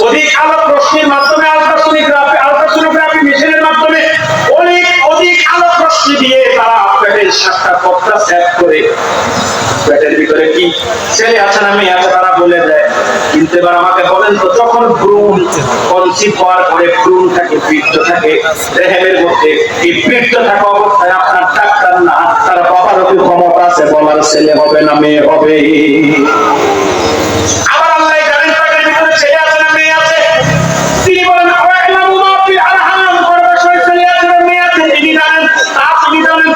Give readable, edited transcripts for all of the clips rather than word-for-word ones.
অধিক আলোক রশ্মির মাধ্যমে আলট্রাসোনোগ্রাফি মেশিনের মাধ্যমে অধিক আলোক রশ্মি দিয়ে তারা পেটের 7টা পথটা সেট করে পেটের ভিতরে কি ছেলে আছে না মেয়ে আছে তারা বলে দেয়। কিন্তু এবার আমাকে বলেন তো, যখন ভ্রূণ কনসিভ হওয়ার পরে ভ্রূণ থাকে, বীর্য থাকে রেহেমের মধ্যে, এই বীর্য থাকা অবস্থায় আপনার ডাক্তার না তার বাবারও কি ক্ষমতা আছে বলার ছেলে হবে না মেয়ে হবে? আবার আল্লাহ জানেন পেটের ভিতরে ছেলে আছে না মেয়ে আছে। তিনি বলেন ওয়াইলামু মা ফিল আরহাম, গর্ভাশয়ে ছেলে আছে না মেয়ে আছে তিনি জানেন, আপনি জানেন,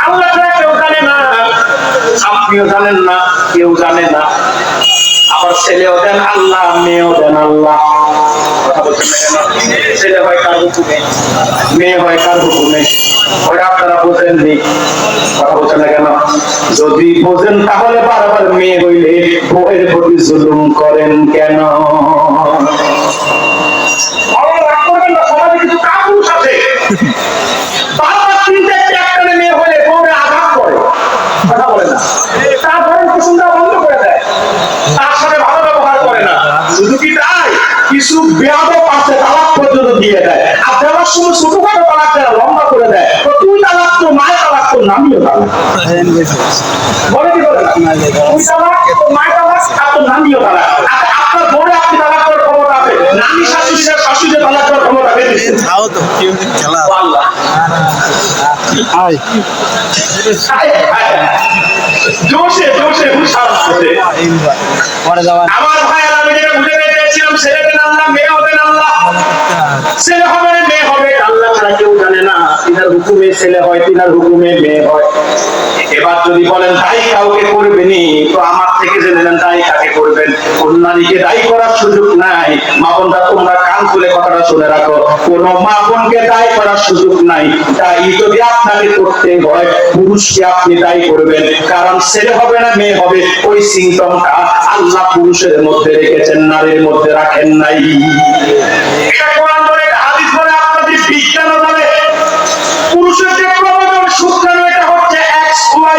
আল্লাহ ছাড়া কেউ জানে না, আপনিও জানেন না, কেউ জানে না। আবার ছেলেও দেন আল্লাহ, মেয়েও দেন আল্লাহ। কথা বলছেন না কেন? ছেলে হয় কার হুকুমে, মেয়ে হয় কার হুকুমে? ওটা আপনারা বোঝেননি। কথা বলছেন না কেন? যদি বোঝেন তাহলে বারবার মেয়ে হইলে বউয়ের প্রতি জুলুম করেন কেন? সমাজে কিছু কাপুরুষ আছে, বারবার চিন্তা একটা মেয়ে হলে বউরে আঘাত করে, কথা বলে না, তার ভরণ পোষণটা বন্ধ করে দেয়, তার সাথে ভালো ব্যবহার করে না। শুধু কি তাই, কিছু বেয়াদব আছে তালাক পর্যন্ত দিয়ে দেয়। আর দেওয়ার সময় ছোটখাটো তালাক দেয়, লম্বা করে দেয়। তো তুই তালাক তো, মায়ের তালাক তো, নামিও তালাক বলে কি বলে, তুই তালাক তো, মায়ের তালাক আর তো নামিও তালাক। আপনার বোর্ডে আপনি তালাক করার ক্ষমতা আছে, নামি শাশুড়িরা শাশুড়ি তালাক করার ক্ষমতা বেশি। আল্লাহ জোশে জোশে হুশার আছে। আমার ভাইয়ের আমি যেটা বুঝে পেয়েছিলাম, ছেলে দেন আল্লাহ, মেয়ে হবেন আল্লাহ। ছেলে হবে মেয়ে হবে আল্লাহ ছাড়া কেউ জানে না। তিনার হুকুমে ছেলে হয়, তিনার হুকুমে মেয়ে হয়। এবার যদি বলেন দায়ী কাউকে করবেনি, তো আমার থেকে জেনে নেন দায়ী কাকে করবেন। কোন নারীকে দায়ী করার সুযোগ নাই। মা বোনরা তোমরা কান খুলে কথাটা শুনে রাখো, কোন মা বোনকে দায়ী করার সুযোগ নাই। দায়ী যদি আপনাকে করতে হয়, পুরুষকে আপনি দায়ী করবেন। কারণ ছেলে হবে না মেয়ে হবে, ওই সিমটমটা আল্লাহ পুরুষের মধ্যে রেখেছেন, নারীর মধ্যে রাখেন নাই। এটা কোরআন বলে, হাদিস বলে, আপনাদের বিজ্ঞানও বলে। পুরুষের যে ক্রোমোজোম শুক্রাণু এটা হচ্ছে XY,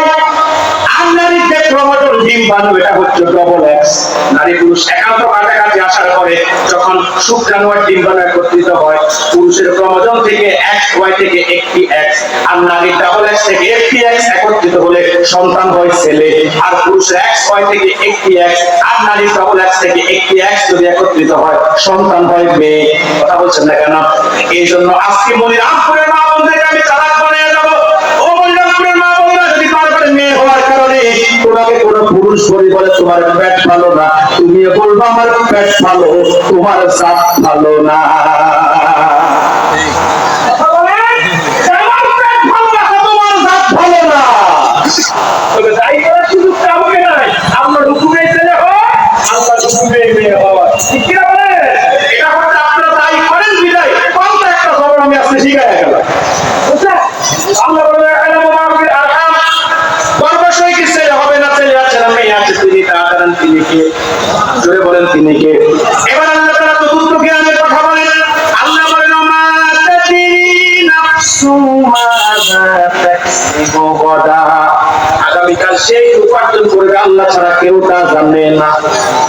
আর নারীর যে ক্রোমোজোম ডিম্বাণু এটা হচ্ছে XX। নারী পুরুষ একান্ত কাছাকাছি আসার পরে যখন শুক্রাণু আর ডিম্বাণু একত্রিত হয়, পুরুষের ক্রোমোজোম থেকে XY থেকে একটি X, আর নারীর XX থেকে একটি X একত্রিত হলে সন্তান হয় ছেলে। আর পুরুষের XY থেকে একটি X আর নারীর XX থেকে একটি X যদি একত্রিত হয়, সন্তান হয় মেয়ে। কথা বলছেন না কেন? এই জন্য আজকে মনিরামপুরের মা বোনদেরকে আমি তালাক বানিয়ে যাবো। ও মনিরামপুরের মা বোনরা যদি বারবার মেয়ে হওয়ার কারণে তোমাকে কোনো পুরুষ বলে তোমার পেট ভালো না, তুমিও বলবো আমার পেট ভালো, তোমার জাত ভালো না। জোরে বলেন তিনি কে? এবার আল্লাহ তাআলা চতুর্থ জ্ঞানের কথা বলেন। আল্লাহ বলেন মা তাদরি নাফসু মাযা তাকসিবু গাদা, আগামীকাল সেই উপার্জন করবে আল্লাহ ছাড়া কেউ তা জানে না।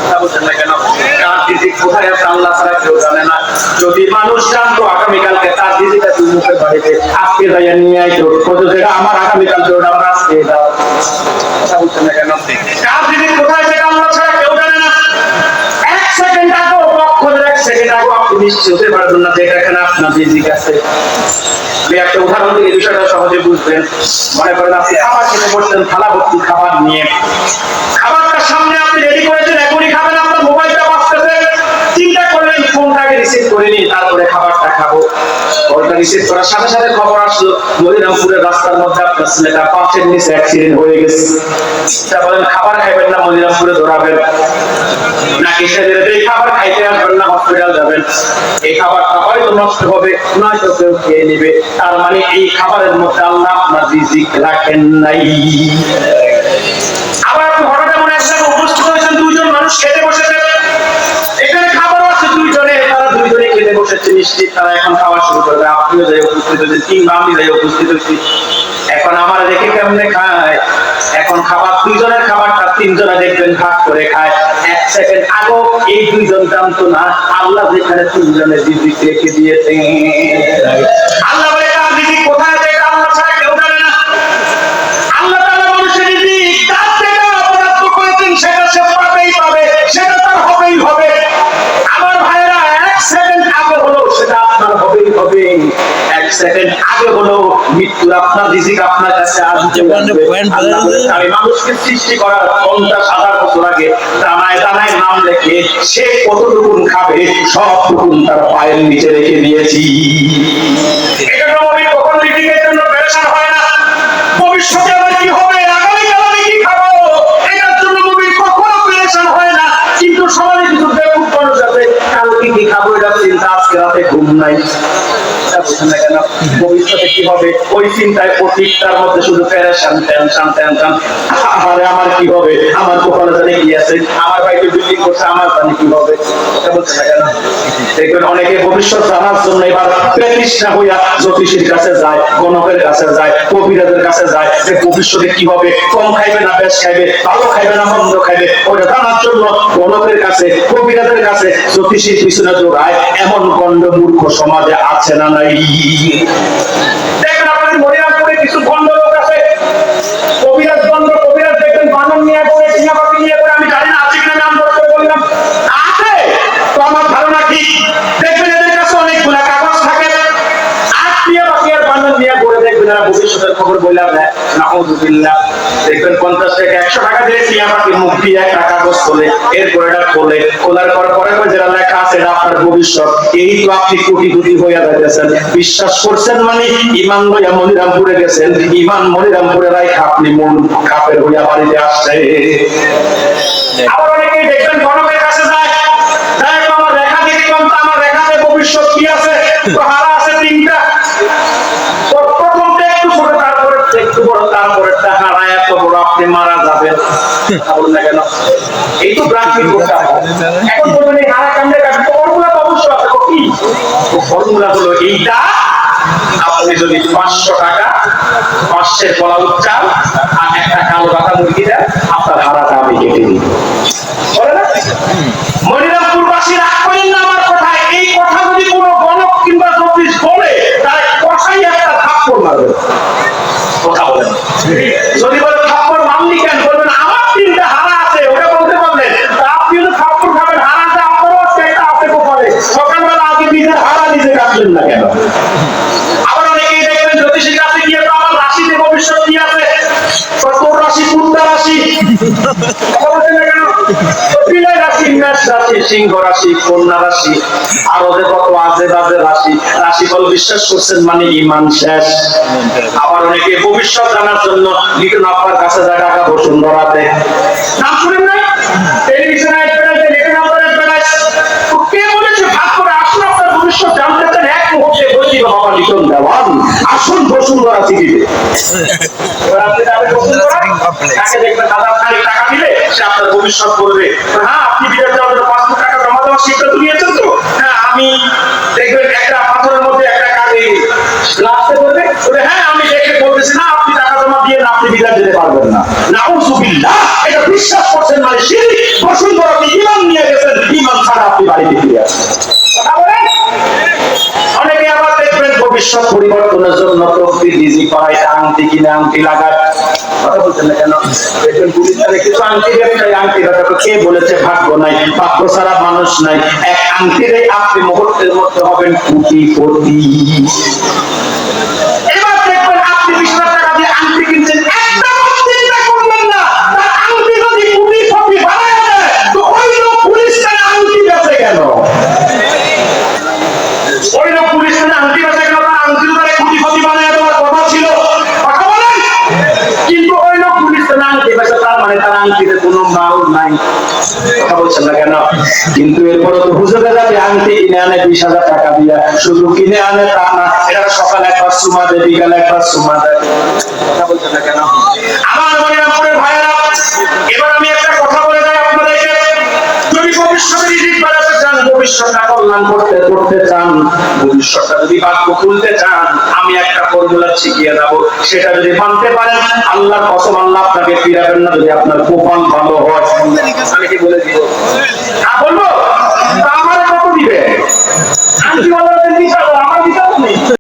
কথা বলছেন না কেন? কার রিজিক কোথায় আছে আল্লাহ ছাড়া কেউ জানে না। যদি মানুষ জানতো আগামীকালকে তার রিজিকটা তুই মুখে বাড়িতে আজকে যাইয়া নিয়ে আইতো, কত যেটা আমার আগামীকাল তো ওটা আমরা আজকে দাও। কথা বলছেন না কেন? কার রিজিক কোথায় সেটা আল্লাহ ছাড়া কেউ জানে না। এক সেকেন্ড আগেও পক্ষের এক সেকেন্ড আগেও আপনি নিশ্চিত হতে পারবেন না যে এখানে আপনার রিজিক আছে। আমি একটা উদাহরণ দিয়ে বিষয়টা সহজে বুঝবেন। মনে করেন আপনি খাবার খেতে বসছেন, থালা ভর্তি খাবার নিয়ে, খাবারটা সামনে আপনি রেডি করেছেন, এখনই খাবেন, আপনার মোবাইলটা বাজতেছে, চিন্তা করলেন ফোনটাকে রিসিভ করে নিই, তারপরে খাবারটা খাবো। ফোনটা রিসিভ করার সাথে সাথে খবর আসলো মদিনাপুরের রাস্তার মধ্যে আপনার ছেলেটা পাঁচের নিচে অ্যাক্সিডেন্ট হয়ে গেছে। তা বলেন খাবার খাইবেন না মদিনাপুরে ধরাবেন, নাকি সেদিন এই খাবার খাইতে আসবেন না হসপিটাল যাবেন? এই খাবারটা হয়তো নষ্ট হবে, নয়তো কেউ খেয়ে নিবে। তার মানে এই খাবারের মধ্যে আল্লাহ আপনার রিজিক রাখেন নাই। আবার আপনি হঠাৎ এমন এক জায়গায় উপস্থিত হয়েছেন, দুইজন মানুষ খেতে বসেছে, এখানে খাবারও আছে দুইজনে, তারা দুইজনে খেতে বসেছে, নিশ্চিত তারা এখন খাওয়া শুরু করবে। আপনিও যাই উপস্থিত হয়েছেন কিংবা আমি যাই উপস্থিত হয়েছি। এখন আমার রেখে কেমনে খায়? এখন খাবার দুইজনের খাবারটা তিনজনে দেখবেন ভাগ করে খায়। 1 সেকেন্ড আগেও এই দুইজন জানতো না আল্লাহ যেখানে তিনজনের রিজিক রেখে দিয়েছে। আল্লাহ বলে তার রিজিক কোথায় আছে এটা আল্লাহ ছাড়া কেউ জানে না। আল্লাহ তাআলা মানুষের রিজিক তার থেকে বরাদ্দ করেছেন, সেটা সে পাবেই পাবে, সেটা তার হবেই হবে। আমার ভাইরা 1 সেকেন্ড আগে হলো সেটা আপনার হবেই হবে। 1 সেকেন্ড আগে হলো মৃত্যুর আপনার রিজিক আপনার কাছে আসবে। আল্লাহ বলে আমি মানুষকে সৃষ্টি করার 50,000 বছর আগে দানায় দানায় নাম রেখে সে কতটুকু খাবে সবটুকু তার পায়ের নিচে রেখে দিয়েছি। এটা নবী কখন রিজিকের জন্য পেরেশান হয় না। ভবিষ্যতে আমার কি হবে, আগামীকাল আমি কি খাবো, এটার জন্য নবী কখনো পেরেশান হয় না। কিন্তু সমাজে কিছু বেকুব মানুষ আছে, কালকে কি খাবো এটা চিন্তা, আজকে রাতে ঘুম নাই। কেন ভবিষ্যতে কি হবে ওই চিন্তায় প্রতিটার মধ্যে শুধু পেরেশান, টেনশন টেনশন। আরে আমার কি হবে, আমার কপালে জানি কি আছে, আমার ভাইকে বিল্ডিং করছে, আমার জানি কি হবে। কথা বলছে না কেন? দেখবেন অনেকে ভবিষ্যৎ জানার জন্য এবার তৃষ্ণা হইয়া জ্যোতিষীর কাছে যায়, গণকের কাছে যায়, কবিরাজের কাছে যায় যে ভবিষ্যতে কি হবে, কম খাইবে না বেশ খাইবে, ভালো খাইবে না মন্দ খাইবে, ওটা জানার জন্য গণকের কাছে, কবিরাজের কাছে, জ্যোতিষীর পিছনে দৌড়ায়। এমন গণ্ড মূর্খ সমাজে আছে না নাই? দেখবেন আপনাদের মনিরামপুরে কিছু গণ্ড লোক আছে, কবিরাজ গণ্ড, কবিরাজ দেখবেন বানর নিয়ে করে, টিয়া পাখি নিয়ে করে, আমি জানি না আছে কিনা, নাম ধরে বললাম আছে তো আমার ধারণা ঠিক। দেখবেন এদের কাছে অনেকগুলা কাগজ থাকে, আর টিয়া পাখি আর বানর নিয়ে করে দেখবেন এরা ভবিষ্যতের খবর বললাম না। নাউযুবিল্লাহ। দেখবেন 50 টাকা 100 টাকা দিয়ে টিয়া পাখি মুখ দিয়ে একটা কাগজ খোলে, এরপর এটা খোলার পরে যেটা লেখা আছে এটা আপনার ভবিষ্যৎ। এই তো আপনি কোটিপতি হইয়া যাইতেছেন। বিশ্বাস করছেন মানে ইমান লইয়া মনিরামপুরে গেছেন, ইমান মনিরামপুরে রাইখা আপনি মন কাফের হইয়া বাড়িতে আসছে। আবার অনেকেই দেখবেন গণকের কাছে যায়, আমার রেখা দেখি তো আমার রেখাতে ভবিষ্যৎ কি আছে, তো হারা আছে 3টা, প্রথমটা একটু ছোট, তারপরে একটু বড়, তারপরে হারা এত বড়, আপনি মারা যাবেন। না কেন এই তো ব্রাহ্মী করতে হবে। এখন বলবেন এই হারা কাণ্ডে কাটবে, ফর্মুলা তো অবশ্যই আছে। কি ফর্মুলা হলো এইটা, আপনি যদি 500 টাকা 500 পোলাও চাল আর একটা কালো রাখা মুরগি দেন, আপনার হারাটা আমি কেটে দিই। বলে না মনিরামপুরবাসী রাগ করেন না আমার কথায়। এই কথা যদি কোনো গণক কিংবা জ্যোতিষ বলে তাহলে কষাই একটা থাপ্পড় মারবে। কথা বলেন, যদি বলে থাপ্পড় মারলি কেন, বলবেন আমার 3টা হারা আছে, ওটা বলতে পারলেন। আপনি যদি থাপ্পড় খাবেন, হারাটা আপনারও একটা আছে কপালে, সকালবেলা আগে নিজের হারা নিজে কাটলেন না কেন? আবার অনেকেই দেখবেন জ্যোতিষীর কাছে গিয়ে তো আমার রাশিতে ভবিষ্যৎ কি আছে, তোর রাশি কুত্তা রাশি, মেষ রাশি, সিংহ রাশি, কন্যা রাশি, আরো যে কত আজে বাজে রাশি, রাশিফল বিশ্বাস করছেন মানে ইমান শেষ। আবার অনেকে ভবিষ্যৎ জানার জন্য লিটন আপার কাছে যায় টাকা বসুন্ধরাতে, নাম শুনেন নাই? টেলিভিশনে লিটন আপার অ্যাডভার্টাইজ। কে বলেছে ভাগ করে আসুন আপনার ভবিষ্যৎ জানতে চান, এক মুহূর্তে বলছি বাবা লিটন দেওয়ান আসুন বসুন্ধরা টিভিতে। এবার আপনি যাবেন বসুন্ধরা, তাকে দেখবেন টাকা দিলে সে আপনার ভবিষ্যৎ বলবে। হ্যাঁ আপনি বিদেশ যাওয়ার জন্য 5 টাকা জমা দেওয়ার সিদ্ধান্ত নিয়েছেন তো, হ্যাঁ আমি দেখবেন একটা পাথরের মধ্যে একটা কাগজ লাগতে বলবে, হ্যাঁ আমি দেখে বলতেছি না আপনি টাকা জমা দিয়ে আপনি বিদেশ যেতে পারবেন না। নাউযুবিল্লাহ, এটা বিশ্বাস করছেন মানে শিরক। বসুন্ধরাতে ঈমান নিয়ে গেছেন, ঈমান ছাড়া আপনি বাড়িতে ফিরে আসেন। কথা বলেন। অনেকে আবার দেখবেন ভবিষ্যৎ পরিবর্তনের জন্য প্রকৃতি রিজিক পায়, আংটি কিনে আংটি লাগায়। কথা বলছেন না কেন? দেখবেন গুলিস্তানে কিছু আংটি ব্যবসায়ী আংটি লাগাতে, কে বলেছে ভাগ্য নাই, ভাগ্য ছাড়া মানুষ নাই। এক আংটিরে আপনি মুহূর্তের মধ্যে হবেন কোটিপতি। এবার দেখবেন আপনি 20,000 টাকা দিয়ে আংটি কিনছেন, একটা চিন্তা করবেন না তার আংটি যদি কোটিপতি বানায় দেয় তো ওই লোক গুলিস্তানে আংটি বেচে কেন? ওই লোক গুলিস্তানে আংটি বেচে কেন? তার আংটি ধরে কোটিপতি বানায় দেওয়ার কথা ছিল। কথা বলেন। কিন্তু ওই লোক গুলিস্তানে আংটি বেচে, তার মানে তার আংটিতে কোনো মাল নাই। কথা বলছেন না কেন? কিন্তু এরপরে তো হুজুরে যাবে আংটি কিনে আনে 20,000 টাকা দিয়া, শুধু কিনে আনে তা না, এটা সকালে একবার চুমা দেয়, বিকালে একবার চুমা দেয়। কথা বলছেন না কেন? আমার মনিরামপুরের ভাইয়েরা, এবার আমি একটা কথা বলে যাই আপনাদেরকে, যদি ভবিষ্যতে রিজিক বাড়াতে চান ভবিষ্যৎটা কল্যাণ করতে চান, ভবিষ্যৎটা যদি বাক্য খুলতে চান, আমি একটা ফর্মুলা শিখিয়ে দেবো, সেটা যদি মানতে পারেন আল্লাহর কসম আল্লাহ আপনাকে ফিরাবেন না, যদি আপনার কপাল ভালো হয়। আমি কি বলে দিব? বলবো আমার কত দিবে? আমি কি বলবো?